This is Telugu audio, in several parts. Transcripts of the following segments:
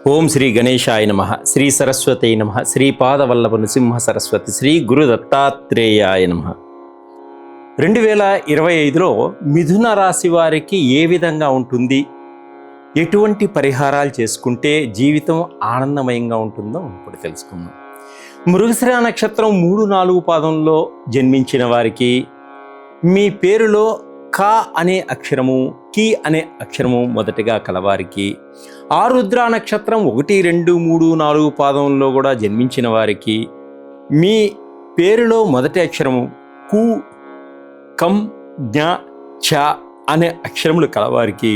ఓం శ్రీ గణేశాయ నమ, శ్రీ సరస్వతి నమ, శ్రీపాదవల్లభ నృసింహ సరస్వతి, శ్రీ గురు దత్తాత్రేయాయ నమ. 2025లో మిథున రాశి వారికి ఏ విధంగా ఉంటుంది, ఎటువంటి పరిహారాలు చేసుకుంటే జీవితం ఆనందమయంగా ఉంటుందో ఇప్పుడు తెలుసుకుందాం. మృగశిర నక్షత్రం 3-4 పాదంలో జన్మించిన వారికి మీ పేరులో క అనే అక్షరము, కి అనే అక్షరము మొదటగా కలవారికి, ఆరుద్ర నక్షత్రం 1, 2, 3, 4 పాదంలో కూడా జన్మించిన వారికి మీ పేరులో మొదటి అక్షరము కు, కం, జ్ఞ, చ అనే అక్షరములు కలవారికి,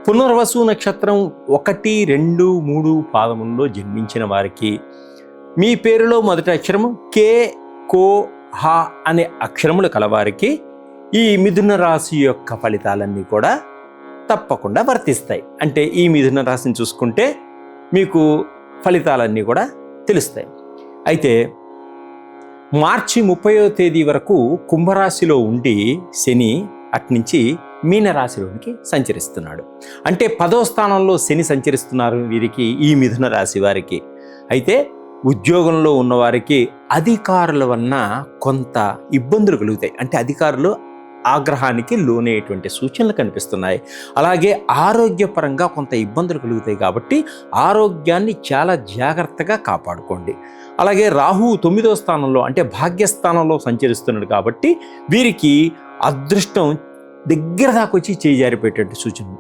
పునర్వసు నక్షత్రం 1, 2, 3 పాదముల్లో జన్మించిన వారికి మీ పేరులో మొదటి అక్షరము కే, కో, హ అనే అక్షరములు కలవారికి ఈ మిథున రాశి యొక్క ఫలితాలన్నీ కూడా తప్పకుండా వర్తిస్తాయి. అంటే ఈ మిథున రాశిని చూసుకుంటే మీకు ఫలితాలన్నీ కూడా తెలుస్తాయి. అయితే మార్చి 30వ తేదీ వరకు కుంభరాశిలో ఉండి శని అట్నుంచి మీనరాశిలోనికి సంచరిస్తున్నాడు. అంటే 10వ స్థానంలో శని సంచరిస్తున్నారు వీరికి, ఈ మిథున రాశి వారికి. అయితే ఉద్యోగంలో ఉన్నవారికి అధికారుల వలన కొంత ఇబ్బందులు కలుగుతాయి. అంటే అధికారులు ఆగ్రహానికి లోనయ్యేటువంటి సూచనలు కనిపిస్తున్నాయి. అలాగే ఆరోగ్యపరంగా కొంత ఇబ్బందులు కలుగుతాయి కాబట్టి ఆరోగ్యాన్ని చాలా జాగ్రత్తగా కాపాడుకోండి. అలాగే రాహు 9వ స్థానంలో అంటే భాగ్యస్థానంలో సంచరిస్తున్నాడు కాబట్టి వీరికి అదృష్టం దగ్గర దాకా వచ్చి చేజారిపోయేటువంటి సూచనలు,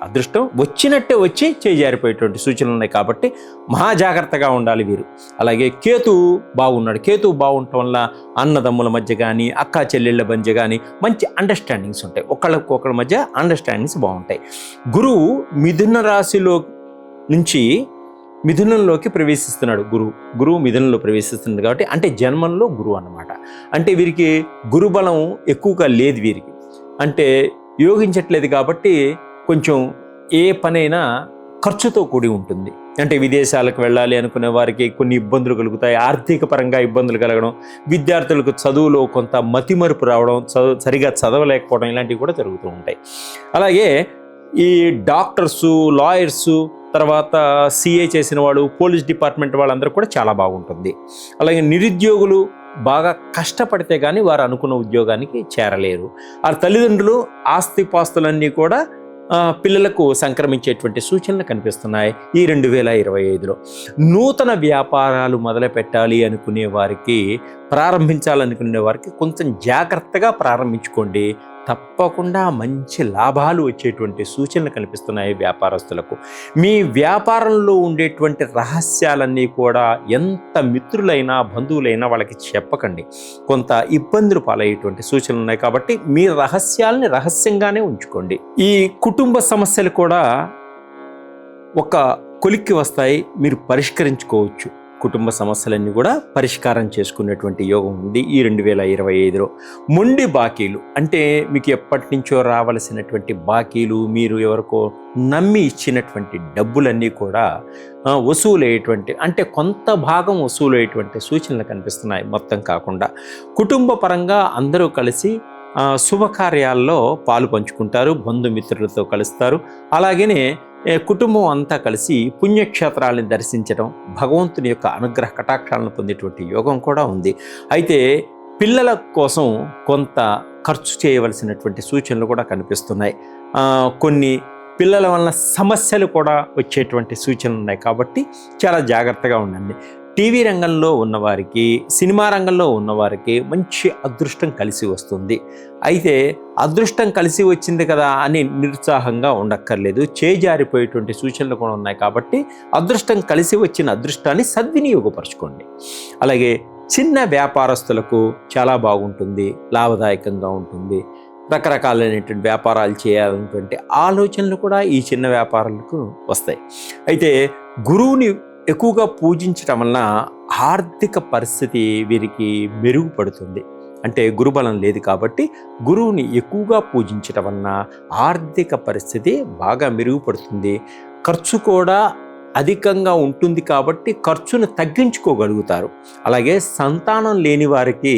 అదృష్టం వచ్చినట్టే వచ్చి చేజారిపోయేటువంటి సూచనలు ఉన్నాయి కాబట్టి మహా జాగ్రత్తగా ఉండాలి వీరు. అలాగే కేతు బాగున్నాడు. కేతు బాగుండటం వల్ల అన్నదమ్ముల మధ్య కానీ, అక్క చెల్లెళ్ళ మధ్య కానీ మంచి అండర్స్టాండింగ్స్ ఉంటాయి. ఒకళ్ళకొకళ్ళ మధ్య అండర్స్టాండింగ్స్ బాగుంటాయి. గురువు మిథున రాశిలో నుంచి మిథునంలోకి ప్రవేశిస్తున్నాడు. గురువు మిథునంలో ప్రవేశిస్తున్నాడు కాబట్టి అంటే జన్మంలో గురువు అన్నమాట. అంటే వీరికి గురుబలం ఎక్కువగా లేదు వీరికి, అంటే యోగించట్లేదు కాబట్టి కొంచెం ఏ పనైనా ఖర్చుతో కూడి ఉంటుంది. అంటే విదేశాలకు వెళ్ళాలి అనుకునే వారికి కొన్ని ఇబ్బందులు కలుగుతాయి. ఆర్థిక పరంగా ఇబ్బందులు కలగడం, విద్యార్థులకు చదువులో కొంత మతిమరుపు రావడం, సరిగా చదవలేకపోవడం ఇలాంటివి కూడా జరుగుతూ ఉంటాయి. అలాగే ఈ డాక్టర్సు, లాయర్సు, తర్వాత సిఏ చేసిన వాడు, పోలీస్ డిపార్ట్మెంట్ వాళ్ళందరూ కూడా చాలా బాగుంటుంది. అలాగే నిరుద్యోగులు బాగా కష్టపడితే కానీ వారు అనుకున్న ఉద్యోగానికి చేరలేరు. ఆ తల్లిదండ్రులు ఆస్తిపాస్తులన్నీ కూడా పిల్లలకు సంక్రమించేటువంటి సూచనలు కనిపిస్తున్నాయి. ఈ 2025లో నూతన వ్యాపారాలు మొదలు పెట్టాలి అనుకునే వారికి, ప్రారంభించాలనుకునే వారికి కొంచెం జాగ్రత్తగా ప్రారంభించుకోండి. తప్పకుండా మంచి లాభాలు వచ్చేటువంటి సూచనలు కనిపిస్తున్నాయి వ్యాపారస్తులకు. మీ వ్యాపారంలో ఉండేటువంటి రహస్యాలన్నీ కూడా ఎంత మిత్రులైనా బంధువులైనా వాళ్ళకి చెప్పకండి. కొంత ఇబ్బందులు పాలయ్యేటువంటి సూచనలు ఉన్నాయి కాబట్టి మీ రహస్యాలని రహస్యంగానే ఉంచుకోండి. ఈ కుటుంబ సమస్యలు కూడా ఒక కొలిక్కి వస్తాయి, మీరు పరిష్కరించుకోవచ్చు. కుటుంబ సమస్యలన్నీ కూడా పరిష్కారం చేసుకునేటువంటి యోగం ఉంది ఈ 2025లో. మొండి బాకీలు అంటే మీకు ఎప్పటి నుంచో రావలసినటువంటి బాకీలు, మీరు ఎవరికో నమ్మి ఇచ్చినటువంటి డబ్బులన్నీ కూడా వసూలయ్యేటువంటి, అంటే కొంత భాగం వసూలయ్యేటువంటి సూచనలు కనిపిస్తున్నాయి మొత్తం కాకుండా. కుటుంబ పరంగా అందరూ కలిసి శుభకార్యాల్లో పాలు పంచుకుంటారు, బంధుమిత్రులతో కలుస్తారు. అలాగనే కుటుంబం అంతా కలిసి పుణ్యక్షేత్రాలను దర్శించడం, భగవంతుని యొక్క అనుగ్రహ కటాక్షాలను పొందేటువంటి యోగం కూడా ఉంది. అయితే పిల్లల కోసం కొంత ఖర్చు చేయవలసినటువంటి సూచనలు కూడా కనిపిస్తున్నాయి. కొన్ని పిల్లల వలన సమస్యలు కూడా వచ్చేటువంటి సూచనలు ఉన్నాయి కాబట్టి చాలా జాగ్రత్తగా ఉండండి. టీవీ రంగంలో ఉన్నవారికి, సినిమా రంగంలో ఉన్నవారికి మంచి అదృష్టం కలిసి వస్తుంది. అయితే అదృష్టం కలిసి వచ్చింది కదా అని నిరుత్సాహంగా ఉండక్కర్లేదు. చేజారిపోయేటువంటి సూచనలు కూడా ఉన్నాయి కాబట్టి అదృష్టం కలిసి వచ్చిన అదృష్టాన్ని సద్వినియోగపరచుకోండి. అలాగే చిన్న వ్యాపారస్తులకు చాలా బాగుంటుంది, లాభదాయకంగా ఉంటుంది. రకరకాలైనటువంటి వ్యాపారాలు చేయాలనేటువంటి ఆలోచనలు కూడా ఈ చిన్న వ్యాపారాలకు వస్తాయి. అయితే గురువుని ఎక్కువగా పూజించటం వలన ఆర్థిక పరిస్థితి వీరికి మెరుగుపడుతుంది. అంటే గురుబలం లేదు కాబట్టి గురువుని ఎక్కువగా పూజించటం వలన ఆర్థిక పరిస్థితి బాగా మెరుగుపడుతుంది. ఖర్చు కూడా అధికంగా ఉంటుంది కాబట్టి ఖర్చును తగ్గించుకోగలుగుతారు. అలాగే సంతానం లేని వారికి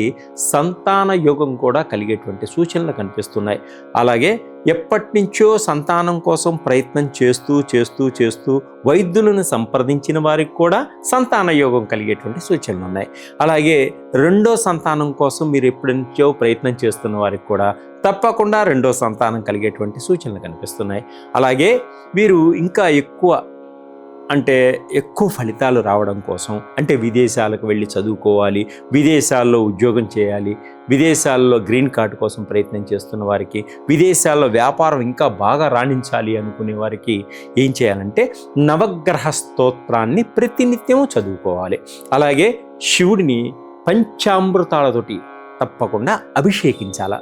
సంతాన యోగం కూడా కలిగేటువంటి సూచనలు కనిపిస్తున్నాయి. అలాగే ఎప్పటి నుంచో సంతానం కోసం ప్రయత్నం చేస్తూ వైద్యులను సంప్రదించిన వారికి కూడా సంతాన యోగం కలిగేటువంటి సూచనలు ఉన్నాయి. అలాగే రెండో సంతానం కోసం మీరు ఎప్పటి నుంచో ప్రయత్నం చేస్తున్న వారికి కూడా తప్పకుండా రెండో సంతానం కలిగేటువంటి సూచనలు కనిపిస్తున్నాయి. అలాగే మీరు ఇంకా ఎక్కువ ఫలితాలు రావడం కోసం, అంటే విదేశాలకు వెళ్ళి చదువుకోవాలి, విదేశాల్లో ఉద్యోగం చేయాలి, విదేశాల్లో గ్రీన్ కార్డు కోసం ప్రయత్నం చేస్తున్న వారికి, విదేశాల్లో వ్యాపారం ఇంకా బాగా రాణించాలి అనుకునే వారికి ఏం చేయాలంటే నవగ్రహ స్తోత్రాన్ని ప్రతినిత్యం చదువుకోవాలి. అలాగే శివుడిని పంచామృతాలతోటి తప్పకుండా అభిషేకించాల.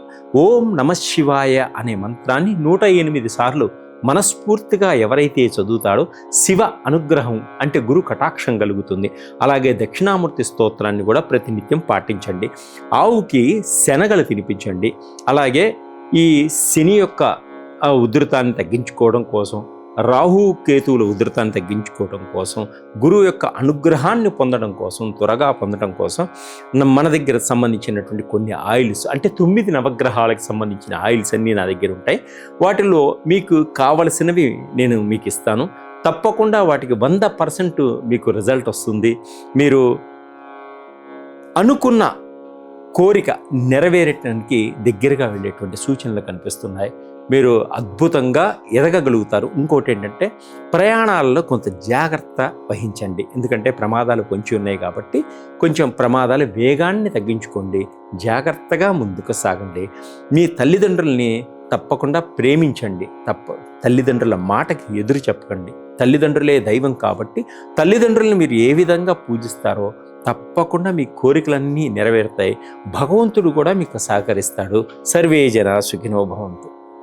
ఓం నమ శివాయ అనే మంత్రాన్ని 108 సార్లు మనస్ఫూర్తిగా ఎవరైతే చదువుతాడో శివ అనుగ్రహం అంటే గురు కటాక్షం కలుగుతుంది. అలాగే దక్షిణామూర్తి స్తోత్రాన్ని కూడా ప్రతినిత్యం పాటించండి. ఆవుకి శనగలు తినిపించండి. అలాగే ఈ శని యొక్క ఉధృతాన్ని తగ్గించుకోవడం కోసం, రాహు కేతువుల ఉధృతాన్ని తగ్గించుకోవడం కోసం, గురువు యొక్క అనుగ్రహాన్ని పొందడం కోసం, త్వరగా పొందడం కోసం మన దగ్గర సంబంధించినటువంటి కొన్ని ఆయిల్స్, అంటే 9 నవగ్రహాలకు సంబంధించిన ఆయిల్స్ అన్నీ నా దగ్గర ఉంటాయి. వాటిలో మీకు కావలసినవి నేను మీకు ఇస్తాను. తప్పకుండా వాటికి 100% మీకు రిజల్ట్ వస్తుంది. మీరు అనుకున్న కోరిక నెరవేరటానికి దగ్గరగా వెళ్ళేటువంటి సూచనలు కనిపిస్తున్నాయి. మీరు అద్భుతంగా ఎదగగలుగుతారు. ఇంకోటి ఏంటంటే ప్రయాణాలలో కొంత జాగ్రత్త వహించండి. ఎందుకంటే ప్రమాదాలు పొంచి ఉన్నాయి కాబట్టి కొంచెం ప్రమాదాల వేగాన్ని తగ్గించుకోండి. జాగ్రత్తగా ముందుకు సాగండి. మీ తల్లిదండ్రుల్ని తప్పకుండా ప్రేమించండి. తల్లిదండ్రుల మాటకి ఎదురు చెప్పకండి. తల్లిదండ్రులే దైవం కాబట్టి తల్లిదండ్రులను మీరు ఏ విధంగా పూజిస్తారో తప్పకుండా మీ కోరికలన్నీ నెరవేరుతాయి. భగవంతుడు కూడా మీకు సహకరిస్తాడు. సర్వే జనా సుఖినో భవంతు.